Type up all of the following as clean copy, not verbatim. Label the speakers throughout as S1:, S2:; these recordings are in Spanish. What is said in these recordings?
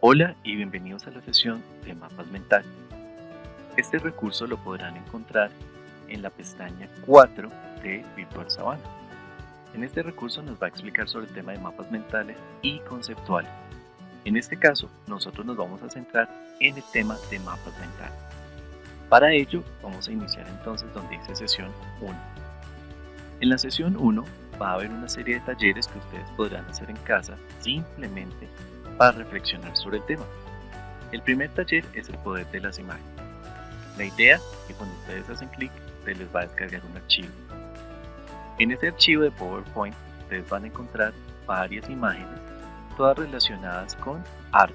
S1: Hola y bienvenidos a la sesión de mapas mentales. Este recurso lo podrán encontrar en la pestaña 4 de Virtual Savannah. En este recurso nos va a explicar sobre el tema de mapas mentales y conceptuales. En este caso, nosotros nos vamos a centrar en el tema de mapas mentales. Para ello, vamos a iniciar entonces donde dice sesión 1. En la sesión 1 va a haber una serie de talleres que ustedes podrán hacer en casa simplemente para reflexionar sobre el tema. El primer taller es el poder de las imágenes. La idea es que cuando ustedes hacen clic, se les va a descargar un archivo. En ese archivo de PowerPoint, ustedes van a encontrar varias imágenes, todas relacionadas con arte.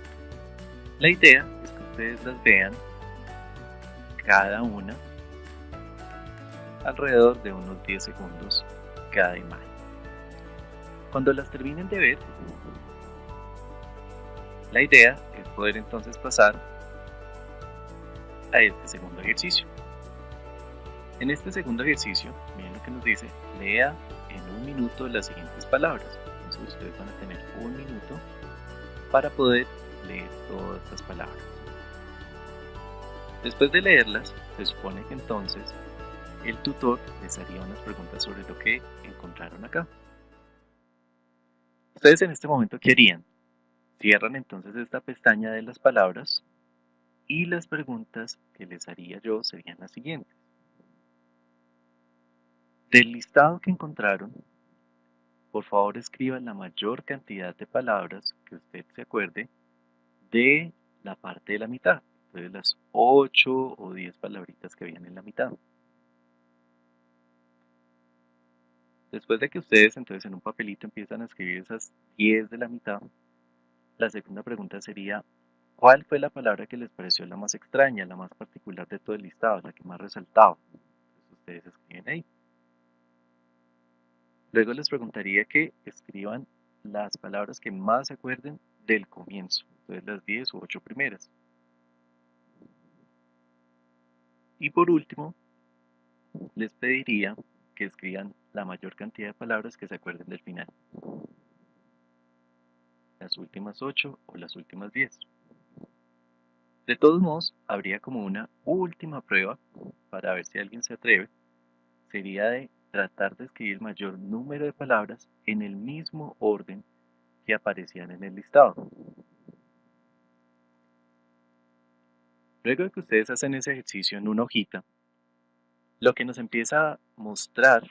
S1: La idea es que ustedes las vean cada una alrededor de unos 10 segundos cada imagen. Cuando las terminen de ver, la idea es poder entonces pasar a este segundo ejercicio. En este segundo ejercicio, miren lo que nos dice, lea en un minuto las siguientes palabras. Entonces ustedes van a tener un minuto para poder leer todas estas palabras. Después de leerlas, se supone que entonces el tutor les haría unas preguntas sobre lo que encontraron acá. Ustedes en este momento, ¿qué harían? Cierran entonces esta pestaña de las palabras y las preguntas que les haría yo serían las siguientes. Del listado que encontraron, por favor escriban la mayor cantidad de palabras que usted se acuerde de la parte de la mitad, entonces las 8 o 10 palabritas que habían en la mitad. Después de que ustedes entonces en un papelito empiezan a escribir esas 10 de la mitad, la segunda pregunta sería, ¿cuál fue la palabra que les pareció la más extraña, la más particular de todo el listado, la que más resaltaba? Entonces ustedes escriben ahí. Luego les preguntaría que escriban las palabras que más se acuerden del comienzo, entonces las 10 u 8 primeras. Y por último, les pediría que escriban la mayor cantidad de palabras que se acuerden del final. Las últimas 8 o las últimas 10. De todos modos, habría como una última prueba para ver si alguien se atreve. Sería de tratar de escribir el mayor número de palabras en el mismo orden que aparecían en el listado. Luego de que ustedes hacen ese ejercicio en una hojita, lo que nos empieza a mostrar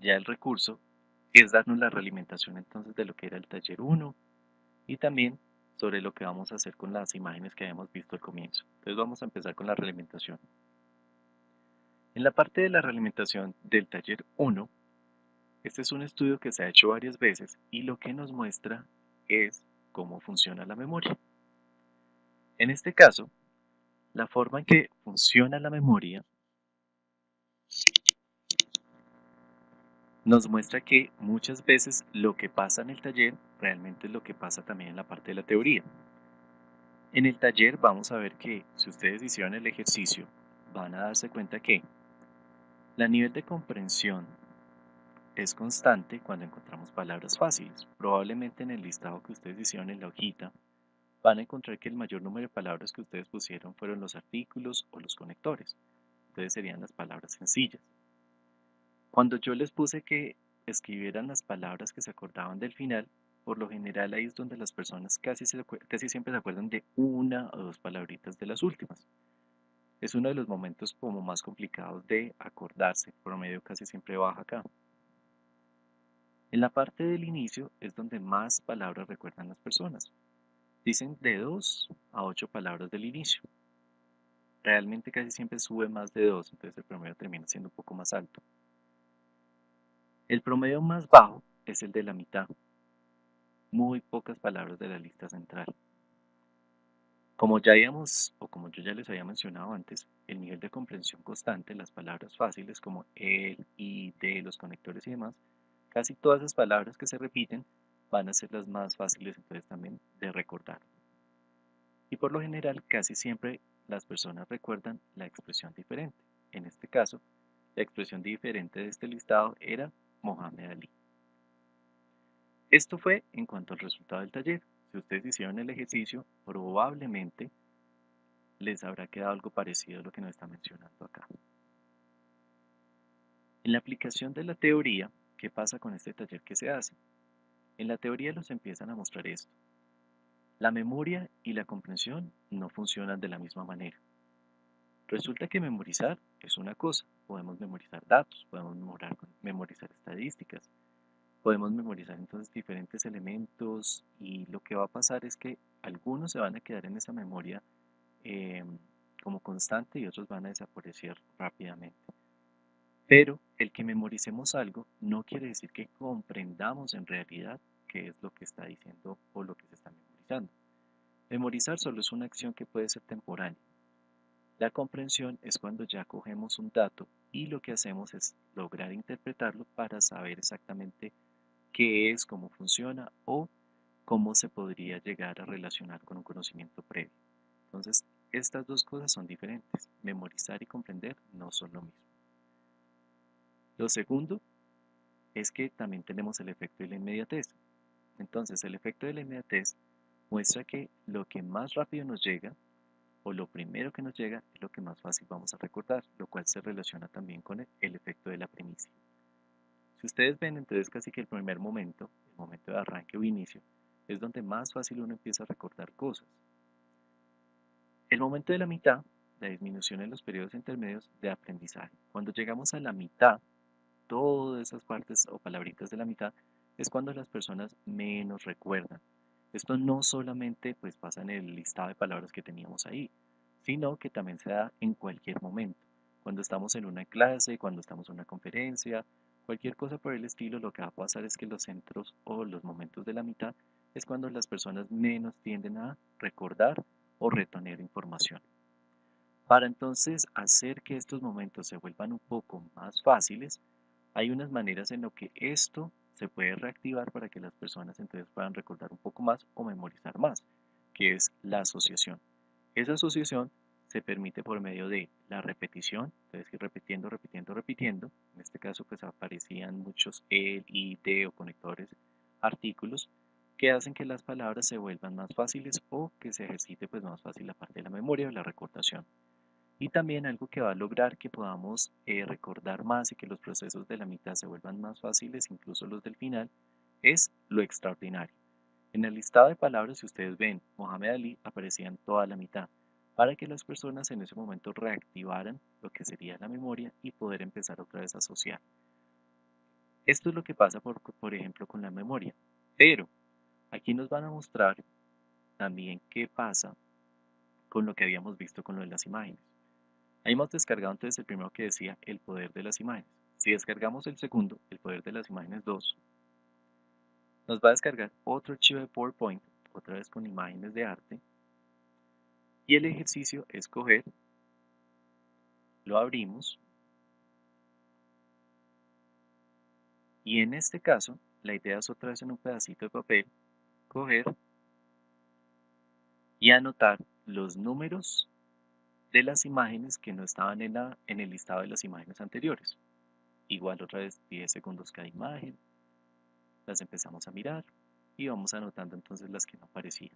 S1: ya el recurso es darnos la realimentación entonces de lo que era el taller 1 y también sobre lo que vamos a hacer con las imágenes que habíamos visto al comienzo. Entonces vamos a empezar con la realimentación. En la parte de la realimentación del taller 1, este es un estudio que se ha hecho varias veces y lo que nos muestra es cómo funciona la memoria. En este caso, la forma en que funciona la memoria nos muestra que muchas veces lo que pasa en el taller realmente es lo que pasa también en la parte de la teoría. En el taller vamos a ver que si ustedes hicieron el ejercicio, van a darse cuenta que el nivel de comprensión es constante cuando encontramos palabras fáciles. Probablemente en el listado que ustedes hicieron en la hojita, van a encontrar que el mayor número de palabras que ustedes pusieron fueron los artículos o los conectores. Entonces serían las palabras sencillas. Cuando yo les puse que escribieran las palabras que se acordaban del final, por lo general ahí es donde las personas casi siempre se acuerdan de una o dos palabritas de las últimas. Es uno de los momentos como más complicados de acordarse, por promedio casi siempre baja acá. En la parte del inicio es donde más palabras recuerdan las personas. Dicen de 2 a 8 palabras del inicio. Realmente casi siempre sube más de 2, entonces el promedio termina siendo un poco más alto. El promedio más bajo es el de la mitad. Muy pocas palabras de la lista central. Como yo ya les había mencionado antes, el nivel de comprensión constante, las palabras fáciles como el, y, de, los conectores y demás, casi todas esas palabras que se repiten van a ser las más fáciles entonces también de recordar. Y por lo general casi siempre las personas recuerdan la expresión diferente. En este caso, la expresión diferente de este listado era Mohamed Ali. Esto fue en cuanto al resultado del taller. si ustedes hicieron el ejercicio, probablemente les habrá quedado algo parecido a lo que nos está mencionando acá. En la aplicación de la teoría, ¿qué pasa con este taller que se hace? En la teoría nos empiezan a mostrar esto. La memoria y la comprensión no funcionan de la misma manera. Resulta que memorizar es una cosa. Podemos memorizar datos, podemos memorizar estadísticas, podemos memorizar entonces diferentes elementos y lo que va a pasar es que algunos se van a quedar en esa memoria eh, como constante y otros van a desaparecer rápidamente. Pero el que memoricemos algo no quiere decir que comprendamos en realidad qué es lo que está diciendo o lo que se está memorizando. Memorizar solo es una acción que puede ser temporal. La comprensión es cuando ya cogemos un dato y lo que hacemos es lograr interpretarlo para saber exactamente qué es, cómo funciona o cómo se podría llegar a relacionar con un conocimiento previo. Entonces, estas dos cosas son diferentes. Memorizar y comprender no son lo mismo. Lo segundo es que también tenemos el efecto de la inmediatez. Entonces, el efecto de la inmediatez muestra que lo que más rápido nos llega o lo primero que nos llega es lo que más fácil vamos a recordar, lo cual se relaciona también con el efecto de la primicia. Si ustedes ven, entonces casi que el primer momento, el momento de arranque o inicio, es donde más fácil uno empieza a recordar cosas. El momento de la mitad, la disminución en los periodos intermedios de aprendizaje. Cuando llegamos a la mitad, todas esas partes o palabritas de la mitad, es cuando las personas menos recuerdan. Esto no solamente pues pasa en el listado de palabras que teníamos ahí, sino que también se da en cualquier momento. Cuando estamos en una clase, cuando estamos en una conferencia, cualquier cosa por el estilo, lo que va a pasar es que los centros o los momentos de la mitad es cuando las personas menos tienden a recordar o retener información. Para entonces hacer que estos momentos se vuelvan un poco más fáciles, hay unas maneras en lo que esto se puede reactivar para que las personas entonces puedan recordar un poco más o memorizar más, que es la asociación. Esa asociación se permite por medio de la repetición, entonces ir repitiendo, repitiendo, repitiendo. En este caso pues aparecían muchos el, y, de o conectores, artículos que hacen que las palabras se vuelvan más fáciles o que se ejercite pues más fácil la parte de la memoria o la recordación. Y también algo que va a lograr que podamos recordar más y que los procesos de la mitad se vuelvan más fáciles, incluso los del final, es lo extraordinario. En el listado de palabras, si ustedes ven Mohamed Ali, aparecían toda la mitad, para que las personas en ese momento reactivaran lo que sería la memoria y poder empezar otra vez a asociar. Esto es lo que pasa, por ejemplo, con la memoria. Pero aquí nos van a mostrar también qué pasa con lo que habíamos visto con lo de las imágenes. Hemos descargado entonces el primero que decía el poder de las imágenes. Si descargamos el segundo, el poder de las imágenes 2, nos va a descargar otro archivo de PowerPoint, otra vez con imágenes de arte. Y el ejercicio es coger, lo abrimos. Y en este caso, la idea es otra vez en un pedacito de papel, coger y anotar los números de las imágenes que no estaban en el listado de las imágenes anteriores. Igual otra vez 10 segundos cada imagen, las empezamos a mirar y vamos anotando entonces las que no aparecían.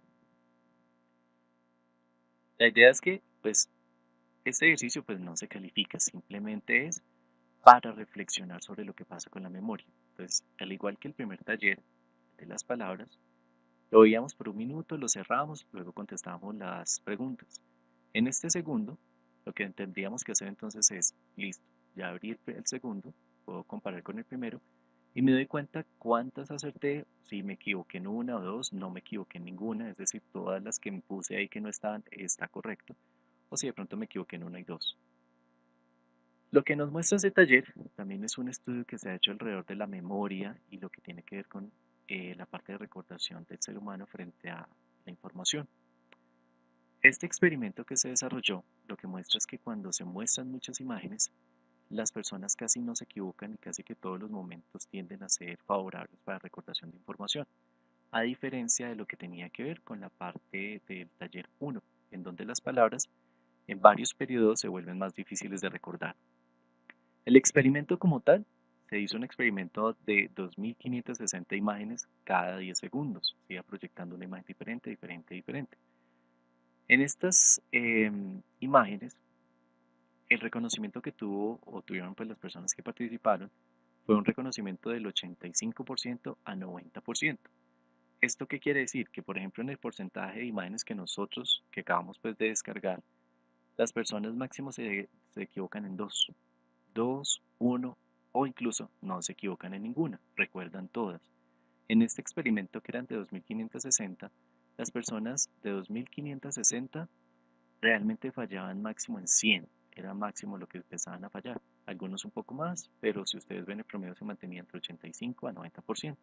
S1: La idea es que pues este ejercicio pues no se califica, simplemente es para reflexionar sobre lo que pasa con la memoria. Entonces, al igual que el primer taller de las palabras, lo veíamos por un minuto, lo cerramos, luego contestábamos las preguntas. En este segundo, lo que tendríamos que hacer entonces es, listo, ya abrí el segundo, puedo comparar con el primero y me doy cuenta cuántas acerté, si me equivoqué en una o dos, no me equivoqué en ninguna, es decir, todas las que me puse ahí que no estaban, está correcto, o si de pronto me equivoqué en una y dos. Lo que nos muestra ese taller también es un estudio que se ha hecho alrededor de la memoria y lo que tiene que ver con la parte de recordación del ser humano frente a la información. Este experimento que se desarrolló lo que muestra es que cuando se muestran muchas imágenes, las personas casi no se equivocan y casi que todos los momentos tienden a ser favorables para recordación de información, a diferencia de lo que tenía que ver con la parte del taller 1, en donde las palabras en varios periodos se vuelven más difíciles de recordar. El experimento como tal se hizo un experimento de 2560 imágenes cada 10 segundos, se iba proyectando una imagen diferente, diferente, diferente. En estas imágenes, el reconocimiento que tuvo o tuvieron pues las personas que participaron fue un reconocimiento del 85% a 90%. ¿Esto qué quiere decir? Que por ejemplo en el porcentaje de imágenes que nosotros, que acabamos pues de descargar, las personas máximo se equivocan en dos, uno o incluso no se equivocan en ninguna, recuerdan todas. En este experimento que eran de 2560, las personas de 2560 realmente fallaban máximo en 100, era máximo lo que empezaban a fallar. Algunos un poco más, pero si ustedes ven el promedio se mantenía entre 85 a 90%.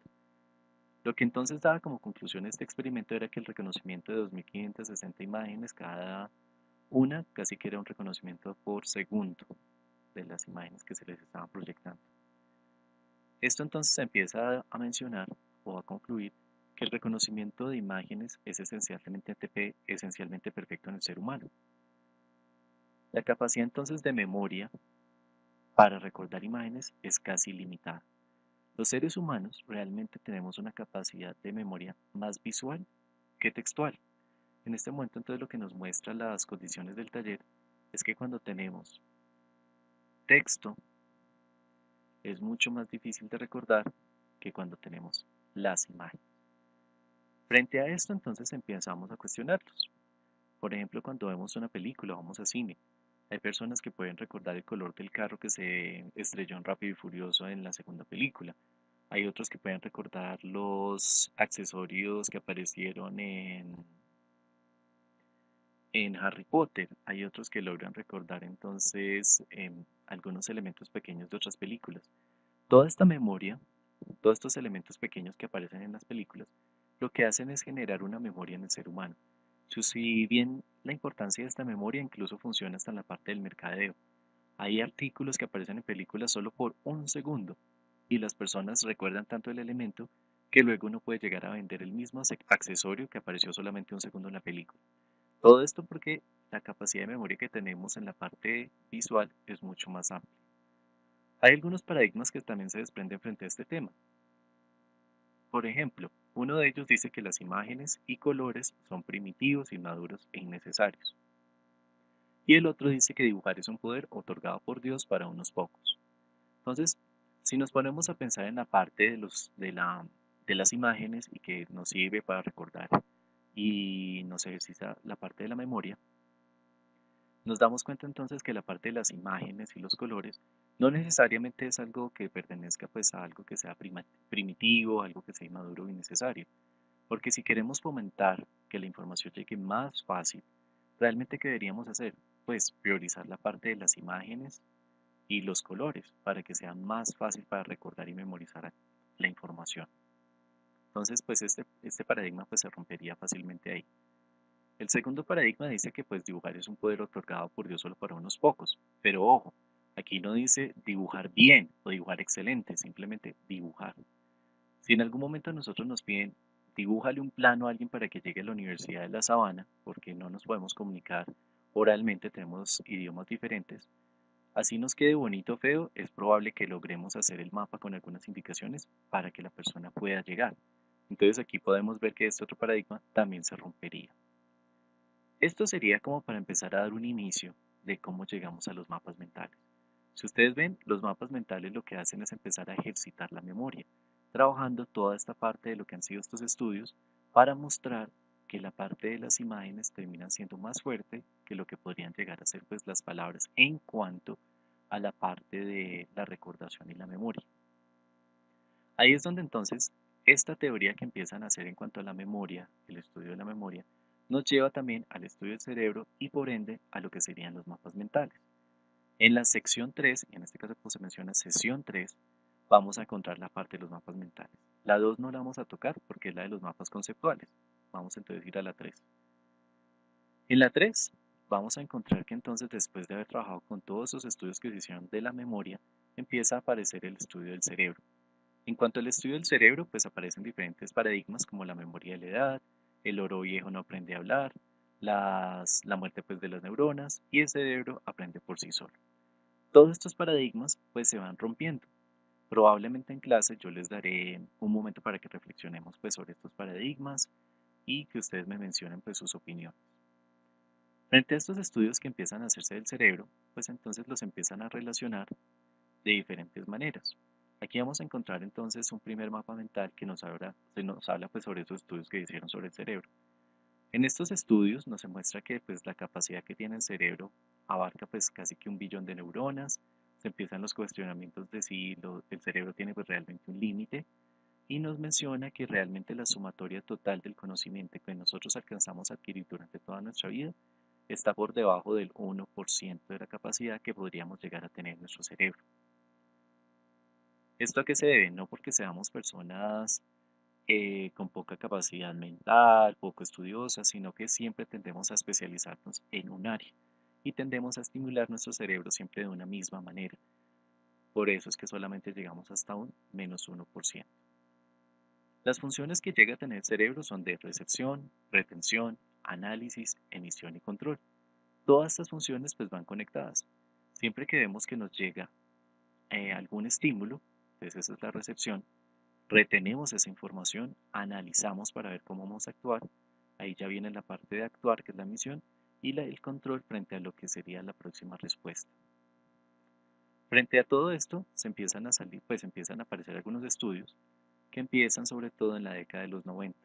S1: Lo que entonces daba como conclusión este experimento era que el reconocimiento de 2560 imágenes cada una casi que era un reconocimiento por segundo de las imágenes que se les estaban proyectando. Esto entonces se empieza a mencionar o a concluir que el reconocimiento de imágenes es esencialmente perfecto en el ser humano. La capacidad entonces de memoria para recordar imágenes es casi ilimitada. Los seres humanos realmente tenemos una capacidad de memoria más visual que textual. En este momento entonces lo que nos muestra las condiciones del taller es que cuando tenemos texto es mucho más difícil de recordar que cuando tenemos las imágenes. Frente a esto entonces empezamos a cuestionarlos. Por ejemplo, cuando vemos una película, vamos a cine, hay personas que pueden recordar el color del carro que se estrelló en Rápido y Furioso en la segunda película. Hay otros que pueden recordar los accesorios que aparecieron en Harry Potter. Hay otros que logran recordar entonces algunos elementos pequeños de otras películas. Toda esta memoria, todos estos elementos pequeños que aparecen en las películas, lo que hacen es generar una memoria en el ser humano. Si bien la importancia de esta memoria incluso funciona hasta en la parte del mercadeo. Hay artículos que aparecen en películas solo por un segundo y las personas recuerdan tanto el elemento que luego uno puede llegar a vender el mismo accesorio que apareció solamente un segundo en la película. Todo esto porque la capacidad de memoria que tenemos en la parte visual es mucho más amplia. Hay algunos paradigmas que también se desprenden frente a este tema. Por ejemplo, uno de ellos dice que las imágenes y colores son primitivos, inmaduros e innecesarios. Y el otro dice que dibujar es un poder otorgado por Dios para unos pocos. Entonces, si nos ponemos a pensar en la parte de las imágenes y que nos sirve para recordar y nos ejercita la parte de la memoria, nos damos cuenta entonces que la parte de las imágenes y los colores no necesariamente es algo que pertenezca pues a algo que sea primitivo, algo que sea inmaduro o innecesario. Porque si queremos fomentar que la información llegue más fácil, ¿realmente qué deberíamos hacer? Pues priorizar la parte de las imágenes y los colores para que sea más fácil para recordar y memorizar la información. Entonces, pues este paradigma pues se rompería fácilmente ahí. El segundo paradigma dice que pues dibujar es un poder otorgado por Dios solo para unos pocos. Pero ojo, aquí no dice dibujar bien o dibujar excelente, simplemente dibujar. Si en algún momento nosotros nos piden dibújale un plano a alguien para que llegue a la Universidad de La Sabana, porque no nos podemos comunicar oralmente, tenemos idiomas diferentes, así nos quede bonito o feo, es probable que logremos hacer el mapa con algunas indicaciones para que la persona pueda llegar. Entonces aquí podemos ver que este otro paradigma también se rompería. Esto sería como para empezar a dar un inicio de cómo llegamos a los mapas mentales. Si ustedes ven, los mapas mentales lo que hacen es empezar a ejercitar la memoria, trabajando toda esta parte de lo que han sido estos estudios para mostrar que la parte de las imágenes terminan siendo más fuerte que lo que podrían llegar a ser pues las palabras en cuanto a la parte de la recordación y la memoria. Ahí es donde entonces esta teoría que empiezan a hacer en cuanto a la memoria, el estudio de la memoria, nos lleva también al estudio del cerebro y por ende a lo que serían los mapas mentales. En la sección 3, y en este caso como se menciona sesión 3, vamos a encontrar la parte de los mapas mentales. La 2 no la vamos a tocar porque es la de los mapas conceptuales. Vamos entonces a ir a la 3. En la 3 vamos a encontrar que entonces después de haber trabajado con todos esos estudios que se hicieron de la memoria, empieza a aparecer el estudio del cerebro. En cuanto al estudio del cerebro, pues aparecen diferentes paradigmas como la memoria de la edad, el oro viejo no aprende a hablar, la muerte pues de las neuronas y el cerebro aprende por sí solo. Todos estos paradigmas pues se van rompiendo. Probablemente en clase yo les daré un momento para que reflexionemos pues sobre estos paradigmas y que ustedes me mencionen pues sus opiniones. Frente a estos estudios que empiezan a hacerse del cerebro, pues entonces los empiezan a relacionar de diferentes maneras. Aquí vamos a encontrar entonces un primer mapa mental que se nos habla pues sobre esos estudios que hicieron sobre el cerebro. En estos estudios nos muestra que pues la capacidad que tiene el cerebro abarca pues casi que 1 billón de neuronas. Se empiezan los cuestionamientos de si el cerebro tiene pues realmente un límite y nos menciona que realmente la sumatoria total del conocimiento que nosotros alcanzamos a adquirir durante toda nuestra vida está por debajo del 1% de la capacidad que podríamos llegar a tener en nuestro cerebro. ¿Esto a qué se debe? No porque seamos personas con poca capacidad mental, poco estudiosas, sino que siempre tendemos a especializarnos en un área y tendemos a estimular nuestro cerebro siempre de una misma manera. Por eso es que solamente llegamos hasta un -1%. Las funciones que llega a tener el cerebro son de recepción, retención, análisis, emisión y control. Todas estas funciones pues van conectadas. Siempre que vemos que nos llega algún estímulo, entonces esa es la recepción, retenemos esa información, analizamos para ver cómo vamos a actuar, ahí ya viene la parte de actuar, que es la emisión, y el control frente a lo que sería la próxima respuesta. Frente a todo esto, se empiezan a salir, pues empiezan a aparecer algunos estudios que empiezan sobre todo en la década de los 90.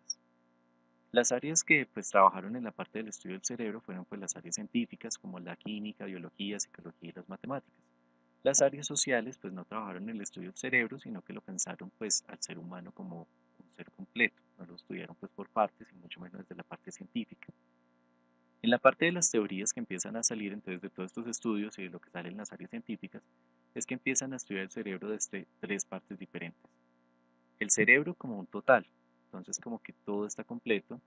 S1: Las áreas que pues trabajaron en la parte del estudio del cerebro fueron pues las áreas científicas como la química, biología, psicología y las matemáticas. Las áreas sociales pues no trabajaron en el estudio del cerebro, sino que lo pensaron pues al ser humano como un ser completo, no lo estudiaron pues por partes y mucho menos desde la parte científica. En la parte de las teorías que empiezan a salir entonces de todos estos estudios y de lo que sale en las áreas científicas, es que empiezan a estudiar el cerebro desde 3 partes diferentes. El cerebro como un total, entonces como que todo está completo,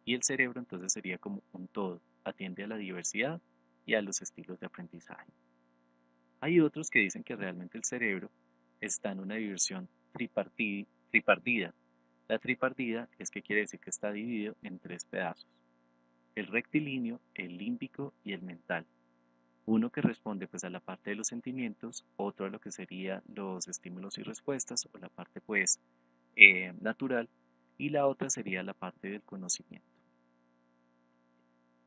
S1: y el cerebro entonces sería como un todo, atiende a la diversidad y a los estilos de aprendizaje. Hay otros que dicen que realmente el cerebro está en una división tripartida. La tripartida es que quiere decir que está dividido en 3 pedazos: el rectilíneo, el límbico y el mental. Uno que responde pues a la parte de los sentimientos, otro a lo que serían los estímulos y respuestas o la parte pues natural, y la otra sería la parte del conocimiento.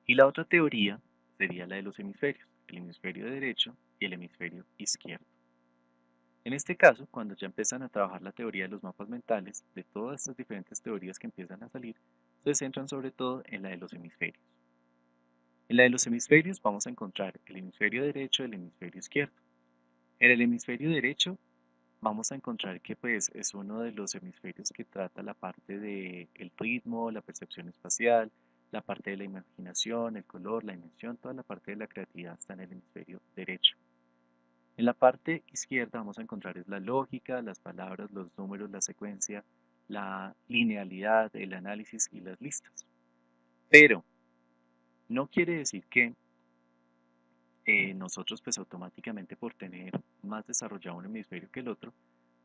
S1: Y la otra teoría sería la de los hemisferios, el hemisferio derecho y el hemisferio izquierdo. En este caso, cuando ya empiezan a trabajar la teoría de los mapas mentales, de todas estas diferentes teorías que empiezan a salir, se centran sobre todo en la de los hemisferios. En la de los hemisferios vamos a encontrar el hemisferio derecho y el hemisferio izquierdo. En el hemisferio derecho vamos a encontrar que pues es uno de los hemisferios que trata la parte del ritmo, la percepción espacial, la parte de la imaginación, el color, la dimensión, toda la parte de la creatividad está en el hemisferio derecho. En la parte izquierda vamos a encontrar es la lógica, las palabras, los números, la secuencia, la linealidad, el análisis y las listas. Pero no quiere decir que nosotros pues automáticamente por tener más desarrollado un hemisferio que el otro,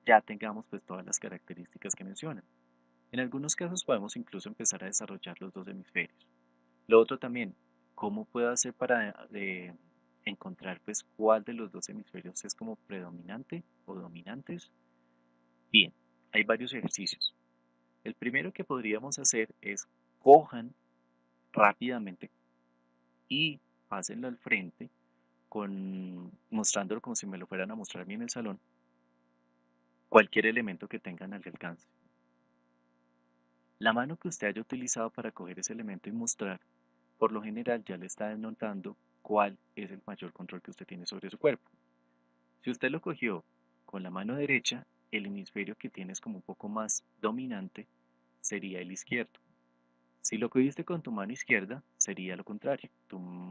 S1: ya tengamos pues todas las características que mencionan. En algunos casos podemos incluso empezar a desarrollar los 2 hemisferios. Lo otro también, ¿cómo puedo hacer para encontrar pues cuál de los 2 hemisferios es como predominante o dominantes? Bien, hay varios ejercicios. El primero que podríamos hacer es cojan rápidamente y pásenlo al frente mostrándolo como si me lo fueran a mostrar a mí en el salón, cualquier elemento que tengan al alcance. La mano que usted haya utilizado para coger ese elemento y mostrar, por lo general ya le está denotando cuál es el mayor control que usted tiene sobre su cuerpo. Si usted lo cogió con la mano derecha, el hemisferio que tienes como un poco más dominante sería el izquierdo. Si lo cogiste con tu mano izquierda, sería lo contrario,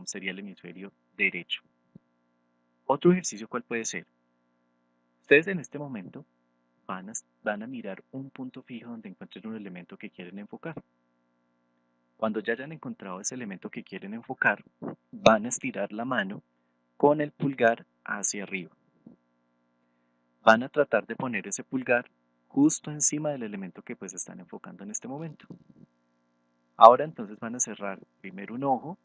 S1: sería el hemisferio derecho. Otro ejercicio, ¿cuál puede ser? Ustedes en este momento van a mirar un punto fijo donde encuentren un elemento que quieren enfocar. Cuando ya hayan encontrado ese elemento que quieren enfocar, van a estirar la mano con el pulgar hacia arriba. Van a tratar de poner ese pulgar justo encima del elemento que pues están enfocando en este momento. Ahora entonces van a cerrar primero un ojo,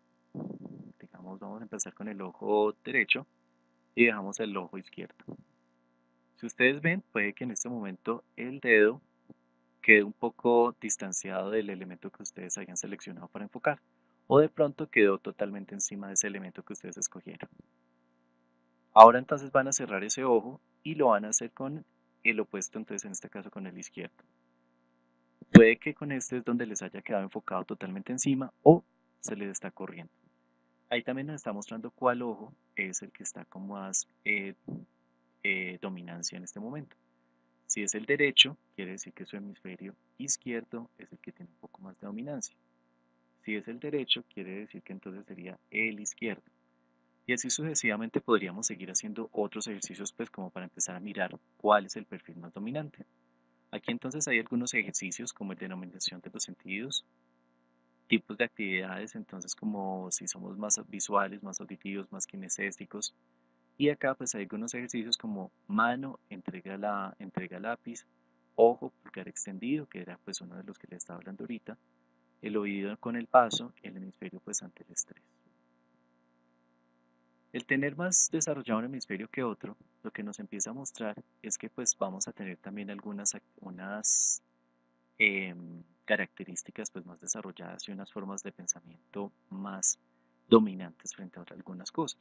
S1: digamos vamos a empezar con el ojo derecho y dejamos el ojo izquierdo. Si ustedes ven, puede que en este momento el dedo quede un poco distanciado del elemento que ustedes hayan seleccionado para enfocar, o de pronto quedó totalmente encima de ese elemento que ustedes escogieron. Ahora entonces van a cerrar ese ojo y lo van a hacer con el opuesto, entonces en este caso con el izquierdo. Puede que con este es donde les haya quedado enfocado totalmente encima o se les está corriendo. Ahí también nos está mostrando cuál ojo es el que está con más dominancia en este momento. Si es el derecho, quiere decir que su hemisferio izquierdo es el que tiene un poco más de dominancia. Si es el derecho, quiere decir que entonces sería el izquierdo. Y así sucesivamente podríamos seguir haciendo otros ejercicios pues como para empezar a mirar cuál es el perfil más dominante. Aquí entonces hay algunos ejercicios como el de denominación de los sentidos, tipos de actividades, entonces como si somos más visuales, más auditivos, más kinestésicos. Y acá pues hay algunos ejercicios como mano, entrega lápiz, ojo, pulgar extendido, que era pues uno de los que les estaba hablando ahorita, el oído con el paso y el hemisferio pues ante el estrés. El tener más desarrollado un hemisferio que otro, lo que nos empieza a mostrar es que pues vamos a tener también unas características pues más desarrolladas y unas formas de pensamiento más dominantes frente a algunas cosas.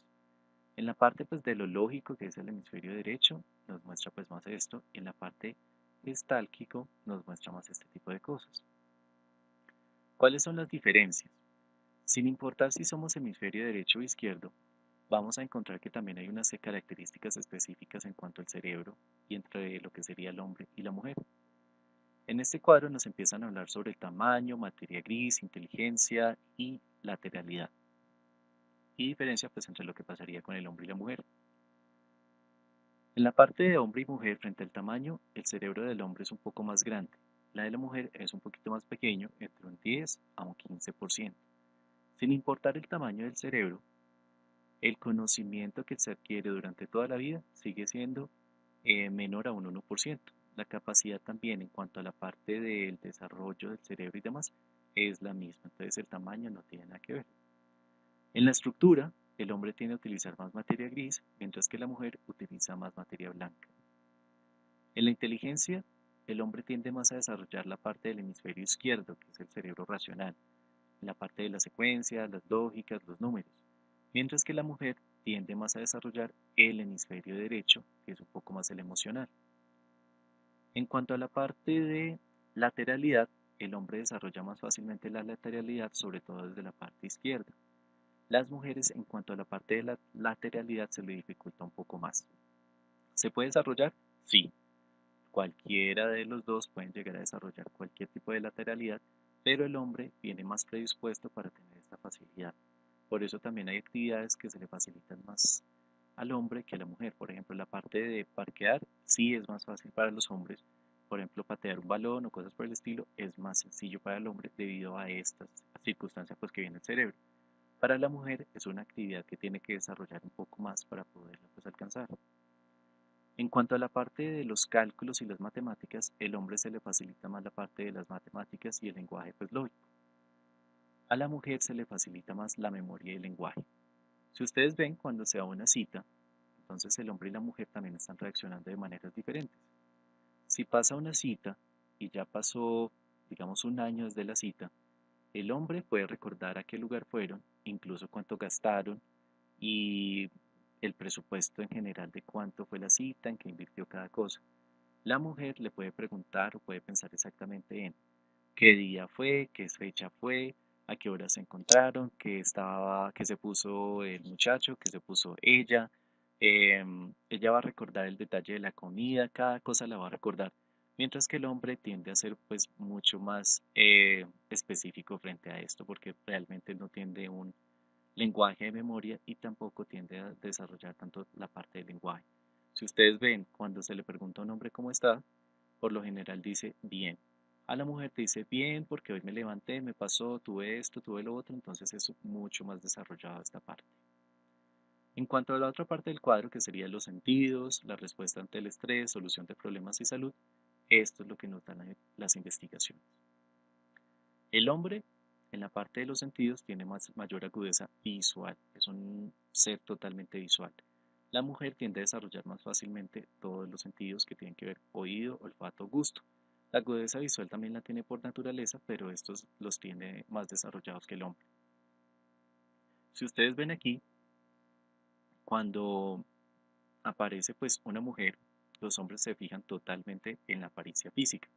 S1: En la parte pues de lo lógico, que es el hemisferio derecho, nos muestra pues más esto, y en la parte gestálquico nos muestra más este tipo de cosas. ¿Cuáles son las diferencias? Sin importar si somos hemisferio derecho o izquierdo, vamos a encontrar que también hay unas características específicas en cuanto al cerebro y entre lo que sería el hombre y la mujer. En este cuadro nos empiezan a hablar sobre el tamaño, materia gris, inteligencia y lateralidad. Y diferencia pues entre lo que pasaría con el hombre y la mujer. En la parte de hombre y mujer frente al tamaño, el cerebro del hombre es un poco más grande. La de la mujer es un poquito más pequeño, entre un 10 a un 15%. Sin importar el tamaño del cerebro, el conocimiento que se adquiere durante toda la vida sigue siendo menor a un 1%. La capacidad también en cuanto a la parte del desarrollo del cerebro y demás es la misma, entonces el tamaño no tiene nada que ver. En la estructura, el hombre tiende a utilizar más materia gris, mientras que la mujer utiliza más materia blanca. En la inteligencia, el hombre tiende más a desarrollar la parte del hemisferio izquierdo, que es el cerebro racional, en la parte de la secuencia, las lógicas, los números, mientras que la mujer tiende más a desarrollar el hemisferio derecho, que es un poco más el emocional. En cuanto a la parte de lateralidad, el hombre desarrolla más fácilmente la lateralidad, sobre todo desde la parte izquierda. Las mujeres, en cuanto a la parte de la lateralidad, se le dificulta un poco más. ¿Se puede desarrollar? Sí. Cualquiera de los dos pueden llegar a desarrollar cualquier tipo de lateralidad, pero el hombre viene más predispuesto para tener esta facilidad. Por eso también hay actividades que se le facilitan más al hombre que a la mujer. Por ejemplo, la parte de parquear sí es más fácil para los hombres. Por ejemplo, patear un balón o cosas por el estilo es más sencillo para el hombre debido a estas circunstancias pues, que viene el cerebro. Para la mujer es una actividad que tiene que desarrollar un poco más para poderla pues, alcanzar. En cuanto a la parte de los cálculos y las matemáticas, el hombre se le facilita más la parte de las matemáticas y el lenguaje pues lógico. A la mujer se le facilita más la memoria y el lenguaje. Si ustedes ven cuando se da una cita, entonces el hombre y la mujer también están reaccionando de maneras diferentes. Si pasa una cita y ya pasó, digamos, un año desde la cita, el hombre puede recordar a qué lugar fueron, incluso cuánto gastaron y el presupuesto en general de cuánto fue la cita, en qué invirtió cada cosa. La mujer le puede preguntar o puede pensar exactamente en qué día fue, qué fecha fue, a qué hora se encontraron, qué se puso el muchacho, qué se puso ella. Ella va a recordar el detalle de la comida, cada cosa la va a recordar, mientras que el hombre tiende a ser pues mucho más específico frente a esto, porque realmente no tiende un lenguaje de memoria y tampoco tiende a desarrollar tanto la parte del lenguaje. Si ustedes ven, cuando se le pregunta a un hombre cómo está, por lo general dice bien. A la mujer dice bien porque hoy me levanté, me pasó, tuve esto, tuve lo otro, entonces es mucho más desarrollado esta parte. En cuanto a la otra parte del cuadro, que serían los sentidos, la respuesta ante el estrés, solución de problemas y salud, esto es lo que nos dan las investigaciones. El hombre, en la parte de los sentidos, tiene mayor agudeza visual, es un ser totalmente visual. La mujer tiende a desarrollar más fácilmente todos los sentidos que tienen que ver oído, olfato, gusto. La agudeza visual también la tiene por naturaleza, pero estos los tiene más desarrollados que el hombre. Si ustedes ven aquí, cuando aparece pues una mujer, los hombres se fijan totalmente en la apariencia física.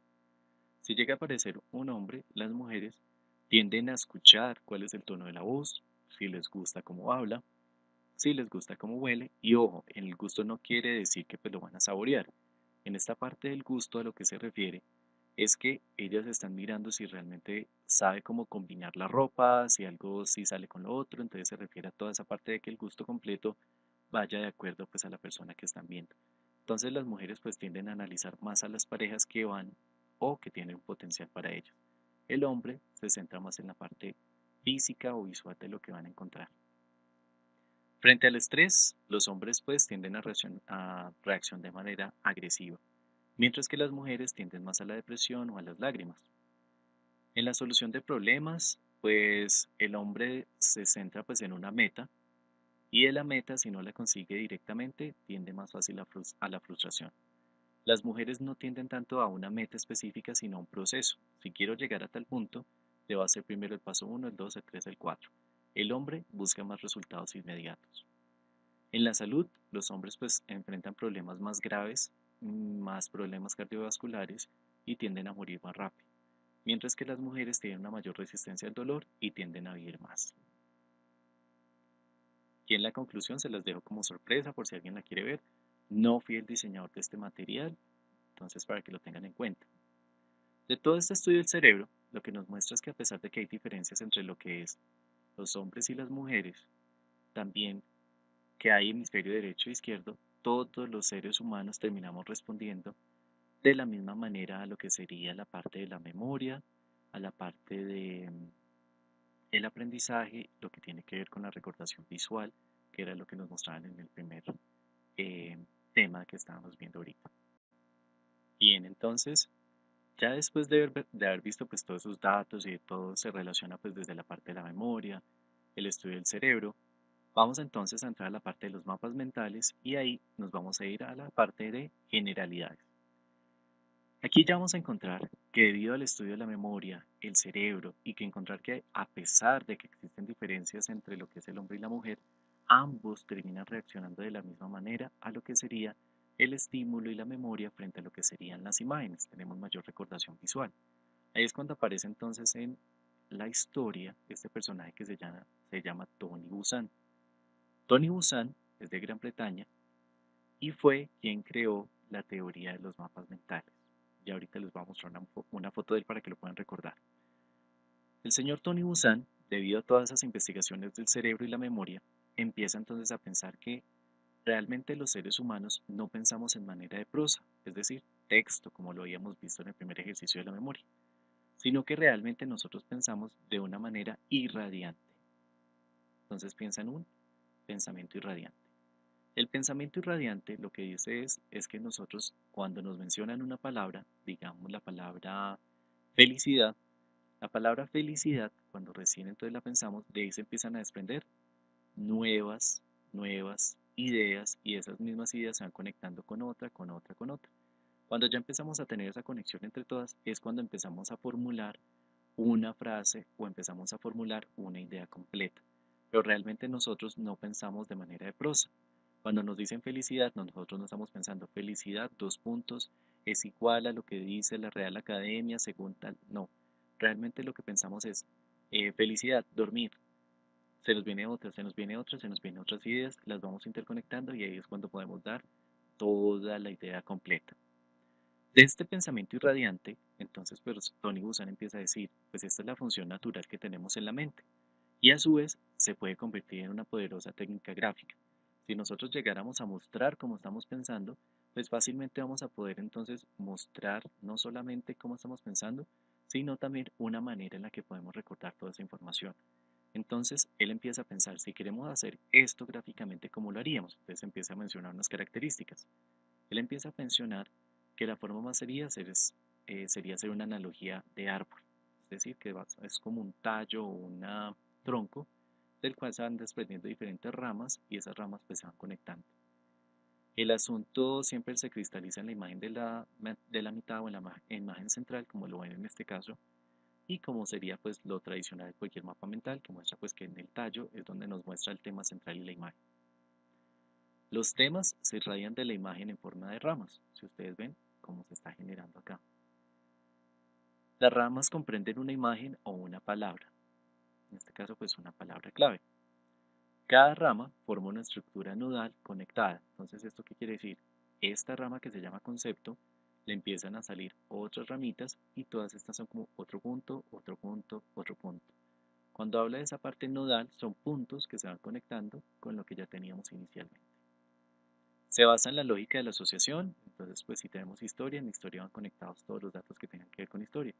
S1: Si llega a aparecer un hombre, las mujeres tienden a escuchar cuál es el tono de la voz, si les gusta cómo habla, si les gusta cómo huele, y ojo, el gusto no quiere decir que pues lo van a saborear. En esta parte del gusto a lo que se refiere es que ellas están mirando si realmente sabe cómo combinar la ropa, si algo sí sale con lo otro, entonces se refiere a toda esa parte de que el gusto completo vaya de acuerdo pues a la persona que están viendo. Entonces las mujeres pues tienden a analizar más a las parejas que van o que tienen un potencial para ellos. El hombre se centra más en la parte física o visual de lo que van a encontrar. Frente al estrés, los hombres pues tienden a reacción de manera agresiva, mientras que las mujeres tienden más a la depresión o a las lágrimas. En la solución de problemas, pues el hombre se centra pues en una meta y de la meta, si no la consigue directamente, tiende más fácil a la frustración. Las mujeres no tienden tanto a una meta específica, sino a un proceso. Si quiero llegar a tal punto, debo hacer primero el paso 1, el 2, el 3, el 4. El hombre busca más resultados inmediatos. En la salud, los hombres pues enfrentan problemas más graves, más problemas cardiovasculares y tienden a morir más rápido, mientras que las mujeres tienen una mayor resistencia al dolor y tienden a vivir más. Y en la conclusión se las dejo como sorpresa por si alguien la quiere ver. No fui el diseñador de este material, entonces para que lo tengan en cuenta. De todo este estudio del cerebro, lo que nos muestra es que a pesar de que hay diferencias entre lo que es los hombres y las mujeres, también que hay hemisferio derecho e izquierdo, todos los seres humanos terminamos respondiendo de la misma manera a lo que sería la parte de la memoria, a la parte de el aprendizaje, lo que tiene que ver con la recordación visual, que era lo que nos mostraban en el primer eh, tema que estábamos viendo ahorita. Bien, entonces, ya después de haber visto pues todos esos datos y de todo se relaciona pues desde la parte de la memoria, el estudio del cerebro, vamos entonces a entrar a la parte de los mapas mentales y ahí nos vamos a ir a la parte de generalidades. Aquí ya vamos a encontrar que debido al estudio de la memoria, el cerebro y que encontrar que a pesar de que existen diferencias entre lo que es el hombre y la mujer, ambos terminan reaccionando de la misma manera a lo que sería el estímulo y la memoria frente a lo que serían las imágenes. Tenemos mayor recordación visual. Ahí es cuando aparece entonces en la historia este personaje que se llama Tony Buzan. Tony Buzan es de Gran Bretaña y fue quien creó la teoría de los mapas mentales. Y ahorita les voy a mostrar una foto de él para que lo puedan recordar. El señor Tony Buzan, debido a todas esas investigaciones del cerebro y la memoria, empieza entonces a pensar que realmente los seres humanos no pensamos en manera de prosa, es decir, texto, como lo habíamos visto en el primer ejercicio de la memoria, sino que realmente nosotros pensamos de una manera irradiante. Entonces piensa en un pensamiento irradiante. El pensamiento irradiante lo que dice es que nosotros cuando nos mencionan una palabra, digamos felicidad, la palabra felicidad, cuando recién entonces la pensamos, de ahí se empiezan a desprender nuevas, nuevas ideas y esas mismas ideas se van conectando con otra, con otra, con otra. Cuando ya empezamos a tener esa conexión entre todas es cuando empezamos a formular una frase o empezamos a formular una idea completa. Pero realmente nosotros no pensamos de manera de prosa. Cuando nos dicen felicidad, nosotros no estamos pensando felicidad, dos puntos, es igual a lo que dice la Real Academia según tal. No, realmente lo que pensamos es felicidad, dormir. Se nos viene otra, se nos viene otra, se nos vienen otras ideas, las vamos interconectando y ahí es cuando podemos dar toda la idea completa. De este pensamiento irradiante, entonces pues, Tony Buzan empieza a decir, pues esta es la función natural que tenemos en la mente y a su vez se puede convertir en una poderosa técnica gráfica. Si nosotros llegáramos a mostrar cómo estamos pensando, pues fácilmente vamos a poder entonces mostrar no solamente cómo estamos pensando, sino también una manera en la que podemos recordar toda esa información. Entonces él empieza a pensar, si queremos hacer esto gráficamente, ¿cómo lo haríamos? Entonces empieza a mencionar unas características. Él empieza a mencionar que la forma más sería hacer una analogía de árbol, es decir, que es como un tallo o un tronco del cual se van desprendiendo diferentes ramas y esas ramas pues se van conectando. El asunto siempre se cristaliza en la imagen de la mitad o en la imagen central, como lo ven en este caso, y como sería pues lo tradicional de cualquier mapa mental, que muestra pues que en el tallo es donde nos muestra el tema central y la imagen. Los temas se irradian de la imagen en forma de ramas, si ustedes ven cómo se está generando acá. Las ramas comprenden una imagen o una palabra, en este caso pues una palabra clave. Cada rama forma una estructura nodal conectada. Entonces, ¿esto qué quiere decir? Esta rama que se llama concepto, le empiezan a salir otras ramitas y todas estas son como otro punto, otro punto, otro punto. Cuando habla de esa parte nodal, son puntos que se van conectando con lo que ya teníamos inicialmente. Se basa en la lógica de la asociación, entonces pues si tenemos historia, en historia van conectados todos los datos que tengan que ver con historia.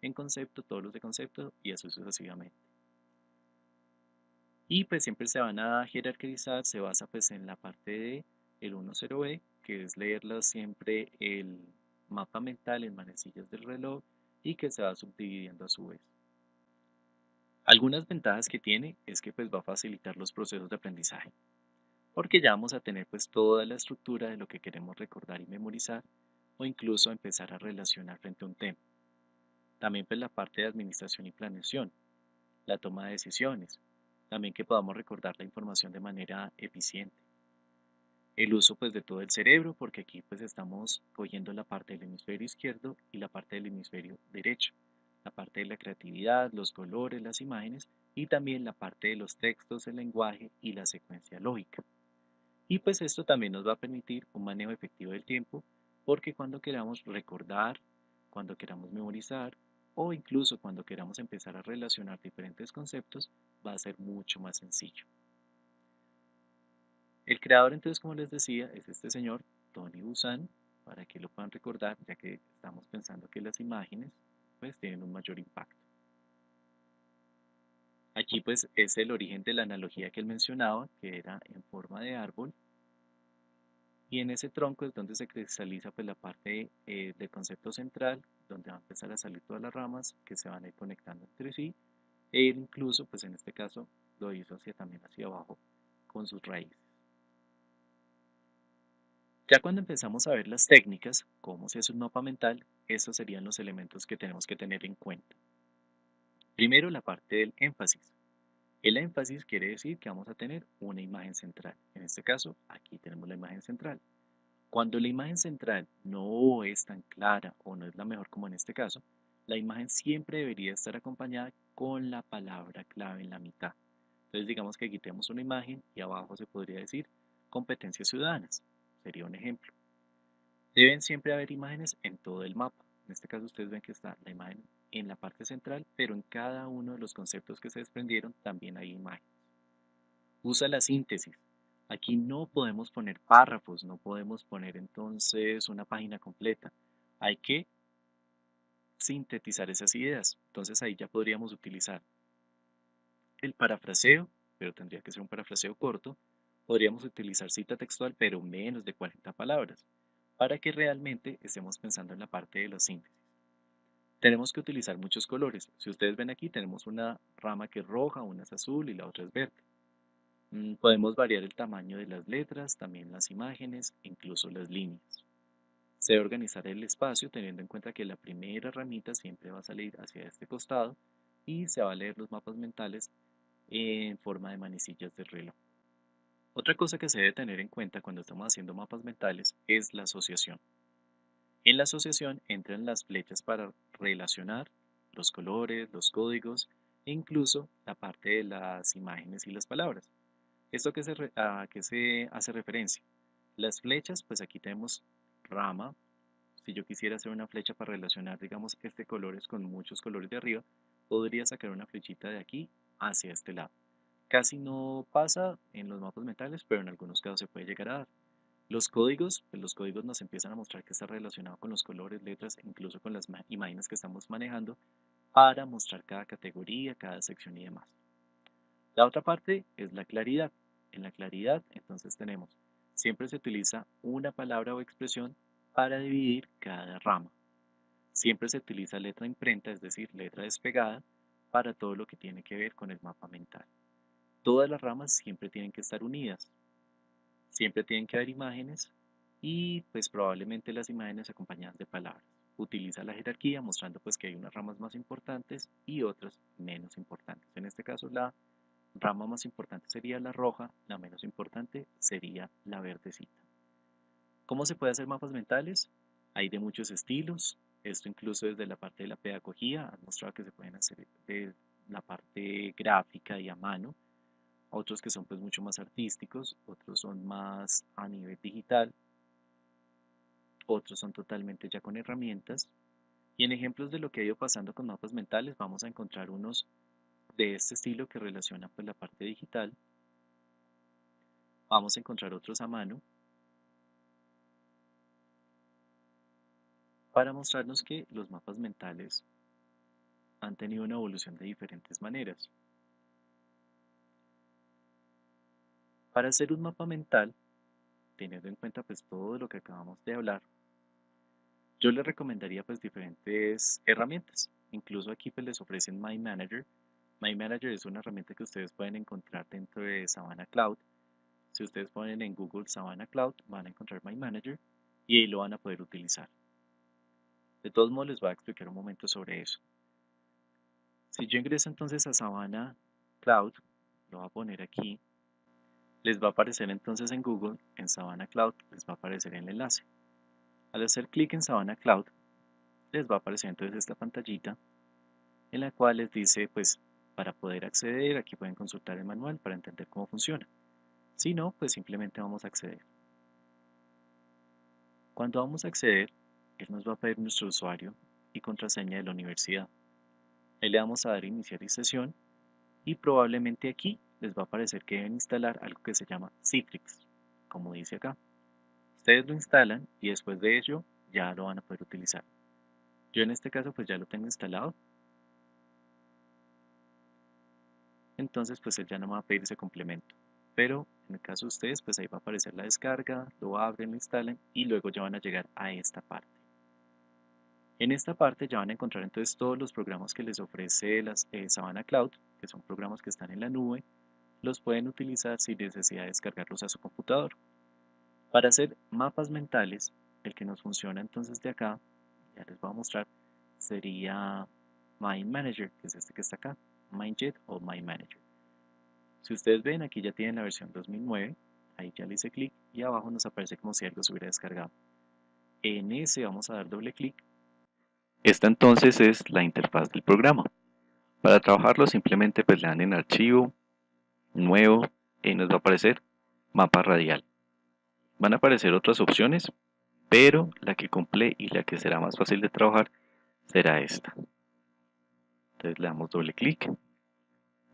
S1: En concepto, todos los de concepto y así sucesivamente. Y pues siempre se van a jerarquizar, se basa pues en la parte de el 10B, que es leerla siempre el mapa mental en manecillas del reloj y que se va subdividiendo a su vez. Algunas ventajas que tiene es que pues va a facilitar los procesos de aprendizaje, porque ya vamos a tener pues toda la estructura de lo que queremos recordar y memorizar o incluso empezar a relacionar frente a un tema. También pues la parte de administración y planeación, la toma de decisiones, también que podamos recordar la información de manera eficiente. El uso pues de todo el cerebro, porque aquí pues estamos cogiendo la parte del hemisferio izquierdo y la parte del hemisferio derecho, la parte de la creatividad, los colores, las imágenes y también la parte de los textos, el lenguaje y la secuencia lógica. Y pues esto también nos va a permitir un manejo efectivo del tiempo, porque cuando queramos recordar, cuando queramos memorizar o incluso cuando queramos empezar a relacionar diferentes conceptos, va a ser mucho más sencillo. El creador, entonces, como les decía, es este señor, Tony Buzan, para que lo puedan recordar, ya que estamos pensando que las imágenes pues tienen un mayor impacto. Aquí pues es el origen de la analogía que él mencionaba, que era en forma de árbol, y en ese tronco es donde se cristaliza pues la parte del concepto central, donde van a empezar a salir todas las ramas que se van a ir conectando entre sí, e incluso pues en este caso lo hizo también hacia abajo con sus raíces. Ya cuando empezamos a ver las técnicas, cómo se hace un mapa mental, esos serían los elementos que tenemos que tener en cuenta. Primero, la parte del énfasis. El énfasis quiere decir que vamos a tener una imagen central. En este caso, aquí tenemos la imagen central. Cuando la imagen central no es tan clara o no es la mejor como en este caso, la imagen siempre debería estar acompañada con la palabra clave en la mitad. Entonces digamos que aquí tenemos una imagen y abajo se podría decir competencias ciudadanas. Sería un ejemplo. Deben siempre haber imágenes en todo el mapa. En este caso ustedes ven que está la imagen en la parte central, pero en cada uno de los conceptos que se desprendieron también hay imágenes. Usa la síntesis. Aquí no podemos poner párrafos, no podemos poner entonces una página completa. Hay que sintetizar esas ideas. Entonces ahí ya podríamos utilizar el parafraseo, pero tendría que ser un parafraseo corto. Podríamos utilizar cita textual, pero menos de 40 palabras, para que realmente estemos pensando en la parte de la síntesis. Tenemos que utilizar muchos colores. Si ustedes ven aquí, tenemos una rama que es roja, una es azul y la otra es verde. Podemos variar el tamaño de las letras, también las imágenes, incluso las líneas. Se debe organizar el espacio teniendo en cuenta que la primera ramita siempre va a salir hacia este costado y se va a leer los mapas mentales en forma de manecillas del reloj. Otra cosa que se debe tener en cuenta cuando estamos haciendo mapas mentales es la asociación. En la asociación entran las flechas para relacionar los colores, los códigos e incluso la parte de las imágenes y las palabras. ¿Esto a qué se hace referencia? Las flechas, pues aquí tenemos rama. Si yo quisiera hacer una flecha para relacionar, digamos, este colores con muchos colores de arriba, podría sacar una flechita de aquí hacia este lado. Casi no pasa en los mapas mentales, pero en algunos casos se puede llegar a dar. Los códigos, pues los códigos nos empiezan a mostrar que está relacionado con los colores, letras, incluso con las imágenes que estamos manejando para mostrar cada categoría, cada sección y demás. La otra parte es la claridad. En la claridad, entonces tenemos, siempre se utiliza una palabra o expresión para dividir cada rama. Siempre se utiliza letra imprenta, es decir, letra despegada, para todo lo que tiene que ver con el mapa mental. Todas las ramas siempre tienen que estar unidas. Siempre tienen que haber imágenes y pues probablemente las imágenes acompañadas de palabras. Utiliza la jerarquía mostrando pues que hay unas ramas más importantes y otras menos importantes. En este caso la rama más importante sería la roja, la menos importante sería la verdecita. ¿Cómo se puede hacer mapas mentales? Hay de muchos estilos, esto incluso desde la parte de la pedagogía, han mostrado que se pueden hacer de la parte gráfica y a mano, otros que son pues mucho más artísticos, otros son más a nivel digital, otros son totalmente ya con herramientas. Y en ejemplos de lo que ha ido pasando con mapas mentales vamos a encontrar unos de este estilo que relacionan pues la parte digital, vamos a encontrar otros a mano para mostrarnos que los mapas mentales han tenido una evolución de diferentes maneras. Para hacer un mapa mental, teniendo en cuenta pues todo lo que acabamos de hablar, yo les recomendaría pues diferentes herramientas. Incluso aquí pues les ofrecen My Manager. My Manager es una herramienta que ustedes pueden encontrar dentro de Savannah Cloud. Si ustedes ponen en Google Savannah Cloud, van a encontrar My Manager y ahí lo van a poder utilizar. De todos modos les voy a explicar un momento sobre eso. Si yo ingreso entonces a Savannah Cloud, lo voy a poner aquí, les va a aparecer entonces en Google, en Savannah Cloud, les va a aparecer el enlace. Al hacer clic en Savannah Cloud, les va a aparecer entonces esta pantallita en la cual les dice, pues, para poder acceder, aquí pueden consultar el manual para entender cómo funciona. Si no, pues simplemente vamos a acceder. Cuando vamos a acceder, él nos va a pedir nuestro usuario y contraseña de la universidad. Ahí le vamos a dar iniciar sesión y probablemente aquí les va a aparecer que deben instalar algo que se llama Citrix, como dice acá. Ustedes lo instalan y después de ello ya lo van a poder utilizar. Yo en este caso pues ya lo tengo instalado, entonces pues él ya no me va a pedir ese complemento. Pero en el caso de ustedes pues ahí va a aparecer la descarga, lo abren, lo instalan y luego ya van a llegar a esta parte. En esta parte ya van a encontrar entonces todos los programas que les ofrece Savannah Cloud, que son programas que están en la nube, los pueden utilizar sin necesidad de descargarlos a su computador. Para hacer mapas mentales, el que nos funciona entonces de acá, ya les voy a mostrar, sería Mind Manager, que es este que está acá, MindJet o Mind Manager. Si ustedes ven, aquí ya tienen la versión 2009, ahí ya le hice clic y abajo nos aparece como si algo se hubiera descargado. En ese vamos a dar doble clic. Esta entonces es la interfaz del programa. Para trabajarlo simplemente pues le dan en archivo, nuevo, y nos va a aparecer mapa radial. Van a aparecer otras opciones, pero la que cumple y la que será más fácil de trabajar será esta. Entonces le damos doble clic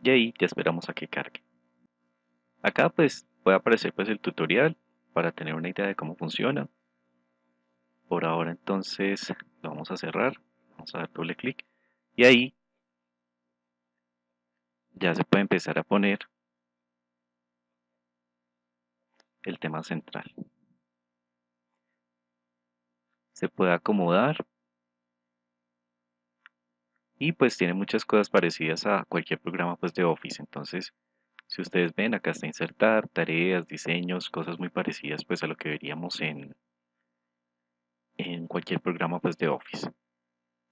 S1: y ahí ya esperamos a que cargue. Acá pues puede aparecer pues el tutorial para tener una idea de cómo funciona. Por ahora entonces lo vamos a cerrar, vamos a dar doble clic y ahí ya se puede empezar a poner el tema central. Se puede acomodar y pues tiene muchas cosas parecidas a cualquier programa pues de Office. Entonces, si ustedes ven, acá está insertar, tareas, diseños, cosas muy parecidas pues a lo que veríamos en cualquier programa pues de Office.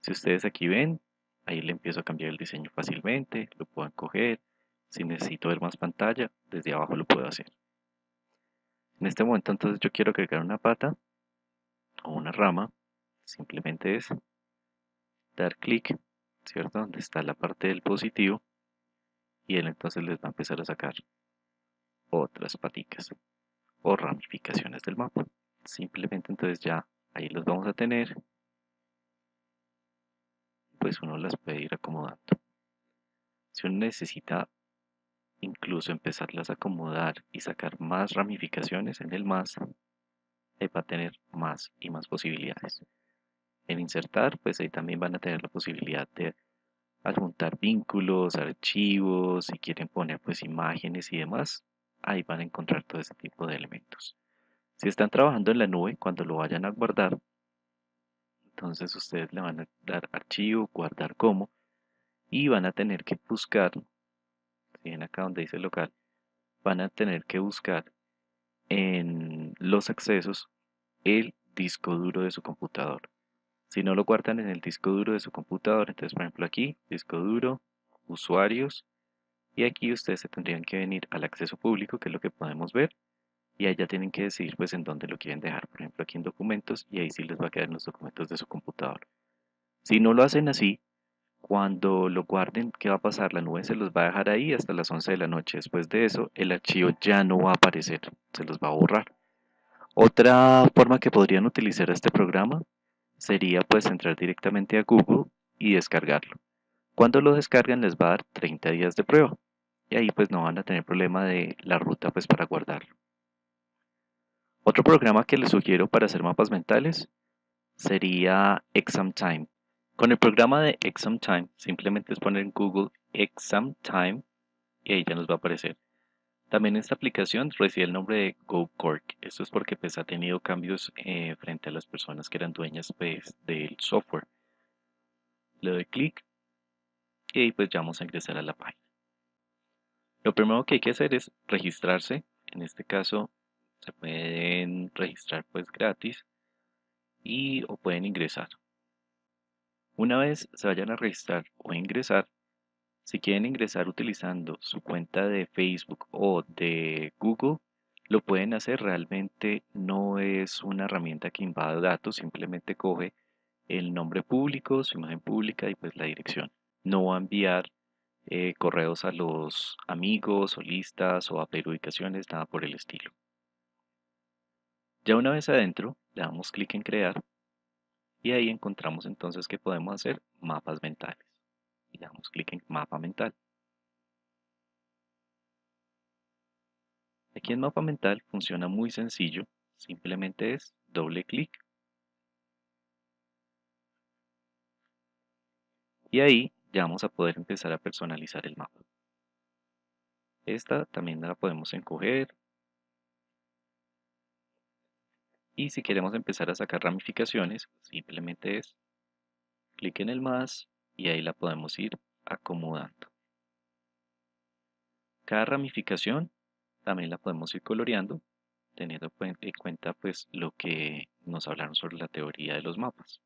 S1: Si ustedes aquí ven, ahí le empiezo a cambiar el diseño fácilmente, lo puedo coger. Si necesito ver más pantalla, desde abajo lo puedo hacer. En este momento entonces yo quiero agregar una pata o una rama, simplemente es dar clic, ¿cierto? Donde está la parte del positivo y él entonces les va a empezar a sacar otras paticas o ramificaciones del mapa. Simplemente entonces ya ahí los vamos a tener, pues uno las puede ir acomodando. Si uno necesita incluso empezarlas a acomodar y sacar más ramificaciones en el más, va a tener más y más posibilidades. En insertar, pues ahí también van a tener la posibilidad de adjuntar vínculos, archivos, si quieren poner pues imágenes y demás, ahí van a encontrar todo ese tipo de elementos. Si están trabajando en la nube, cuando lo vayan a guardar, entonces ustedes le van a dar archivo, guardar como, y van a tener que buscar, si ven acá donde dice local, van a tener que buscar en los accesos el disco duro de su computador. Si no lo guardan en el disco duro de su computador, entonces por ejemplo aquí, disco duro, usuarios, y aquí ustedes se tendrían que venir al acceso público, que es lo que podemos ver, y ahí ya tienen que decidir pues en dónde lo quieren dejar, por ejemplo aquí en documentos, y ahí sí les va a quedar en los documentos de su computador. Si no lo hacen así, cuando lo guarden, ¿qué va a pasar? La nube se los va a dejar ahí hasta las 11 de la noche. Después de eso, el archivo ya no va a aparecer, se los va a borrar. Otra forma que podrían utilizar este programa sería pues entrar directamente a Google y descargarlo. Cuando lo descargan les va a dar 30 días de prueba y ahí pues no van a tener problema de la ruta pues para guardarlo. Otro programa que les sugiero para hacer mapas mentales sería Exam Time. Con el programa de Exam Time simplemente es poner en Google Exam Time y ahí ya nos va a aparecer. También esta aplicación recibe el nombre de GoCork. Esto es porque pues ha tenido cambios frente a las personas que eran dueñas pues, del software. Le doy clic y ahí pues ya vamos a ingresar a la página. Lo primero que hay que hacer es registrarse. En este caso se pueden registrar pues gratis y o pueden ingresar. Una vez se vayan a registrar o ingresar, si quieren ingresar utilizando su cuenta de Facebook o de Google, lo pueden hacer. Realmente no es una herramienta que invada datos, simplemente coge el nombre público, su imagen pública y pues la dirección. No va a enviar correos a los amigos o listas o a pedir ubicaciones, nada por el estilo. Ya una vez adentro, le damos clic en crear y ahí encontramos entonces que podemos hacer mapas mentales. Y le damos clic en mapa mental. Aquí en mapa mental funciona muy sencillo, simplemente es doble clic y ahí ya vamos a poder empezar a personalizar el mapa. Esta también la podemos encoger y si queremos empezar a sacar ramificaciones, simplemente es clic en el más y ahí la podemos ir acomodando. Cada ramificación también la podemos ir coloreando, teniendo en cuenta pues lo que nos hablaron sobre la teoría de los mapas.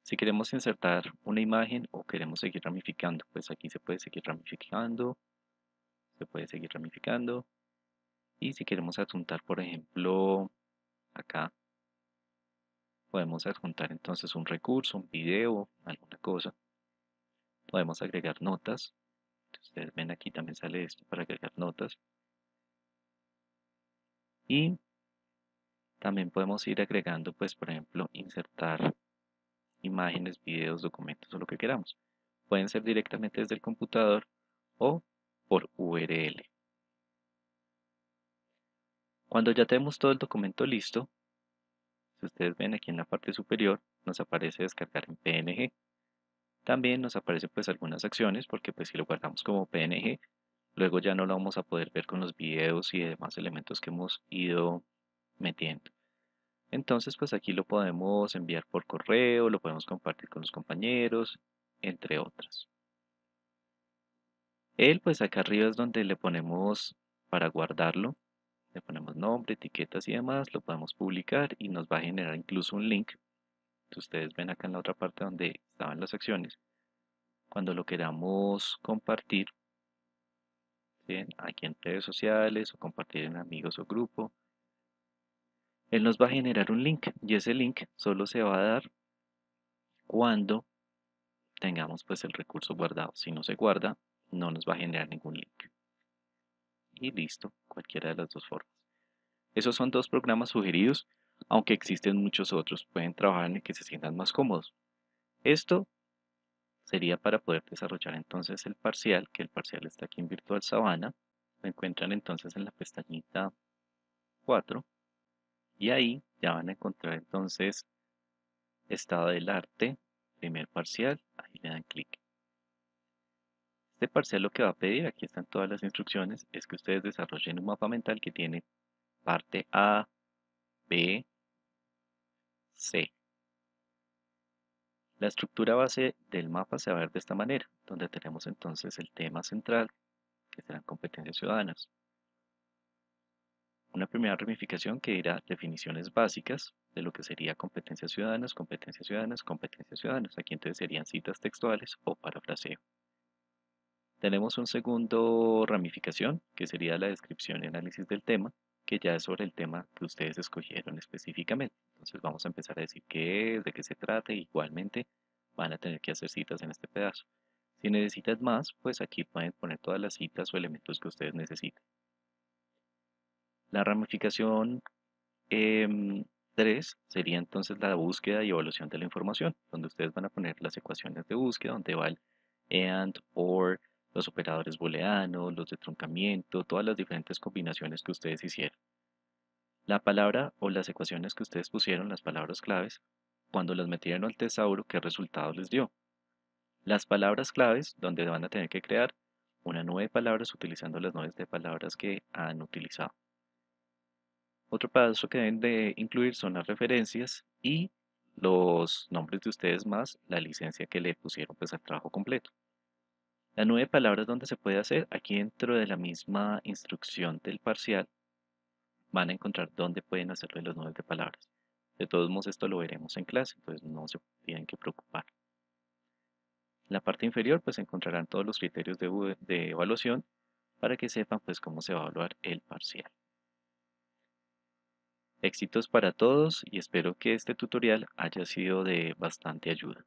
S1: Si queremos insertar una imagen o queremos seguir ramificando, pues aquí se puede seguir ramificando, se puede seguir ramificando. Y si queremos adjuntar, por ejemplo, acá, podemos adjuntar entonces un recurso, un video, alguna cosa. Podemos agregar notas. Ustedes ven aquí también sale esto para agregar notas. Y también podemos ir agregando, pues, por ejemplo, insertar imágenes, videos, documentos o lo que queramos. Pueden ser directamente desde el computador o por URL. Cuando ya tenemos todo el documento listo, si ustedes ven aquí en la parte superior, nos aparece descargar en PNG. También nos aparecen pues algunas acciones, porque pues si lo guardamos como PNG, luego ya no lo vamos a poder ver con los videos y demás elementos que hemos ido metiendo. Entonces pues aquí lo podemos enviar por correo, lo podemos compartir con los compañeros, entre otras. Él pues acá arriba es donde le ponemos para guardarlo. Le ponemos nombre, etiquetas y demás, lo podemos publicar y nos va a generar incluso un link. Ustedes ven acá en la otra parte donde estaban las acciones. Cuando lo queramos compartir, ¿sí? Aquí en redes sociales o compartir en amigos o grupo, él nos va a generar un link y ese link solo se va a dar cuando tengamos pues el recurso guardado. Si no se guarda, no nos va a generar ningún link. Y listo, cualquiera de las dos formas. Esos son dos programas sugeridos, aunque existen muchos otros. Pueden trabajar en el que se sientan más cómodos. Esto sería para poder desarrollar entonces el parcial, que el parcial está aquí en Virtual Savannah. Lo encuentran entonces en la pestañita 4 y ahí ya van a encontrar entonces estado del arte, primer parcial, ahí le dan clic. Este parcial lo que va a pedir, aquí están todas las instrucciones, es que ustedes desarrollen un mapa mental que tiene parte A, B, C. La estructura base del mapa se va a ver de esta manera, donde tenemos entonces el tema central, que serán competencias ciudadanas. Una primera ramificación que dirá definiciones básicas de lo que sería competencias ciudadanas, competencias ciudadanas, competencias ciudadanas. Aquí entonces serían citas textuales o parafraseo. Tenemos un segundo ramificación que sería la descripción y análisis del tema, que ya es sobre el tema que ustedes escogieron específicamente. Entonces vamos a empezar a decir qué es, de qué se trata, y igualmente van a tener que hacer citas en este pedazo. Si necesitas más, pues aquí pueden poner todas las citas o elementos que ustedes necesiten. La ramificación 3 sería entonces la búsqueda y evaluación de la información, donde ustedes van a poner las ecuaciones de búsqueda, donde va el AND, OR, los operadores booleanos, los de truncamiento, todas las diferentes combinaciones que ustedes hicieron. La palabra o las ecuaciones que ustedes pusieron, las palabras claves, cuando las metieron al tesauro, ¿qué resultado les dio? Las palabras claves, donde van a tener que crear una nube de palabras utilizando las nubes de palabras que han utilizado. Otro paso que deben de incluir son las referencias y los nombres de ustedes más la licencia que le pusieron pues al trabajo completo. La nube de palabras donde se puede hacer, aquí dentro de la misma instrucción del parcial van a encontrar dónde pueden hacerlo de las nubes de palabras. De todos modos esto lo veremos en clase, entonces no se tienen que preocupar. En la parte inferior pues encontrarán todos los criterios de evaluación para que sepan pues cómo se va a evaluar el parcial. Éxitos para todos y espero que este tutorial haya sido de bastante ayuda.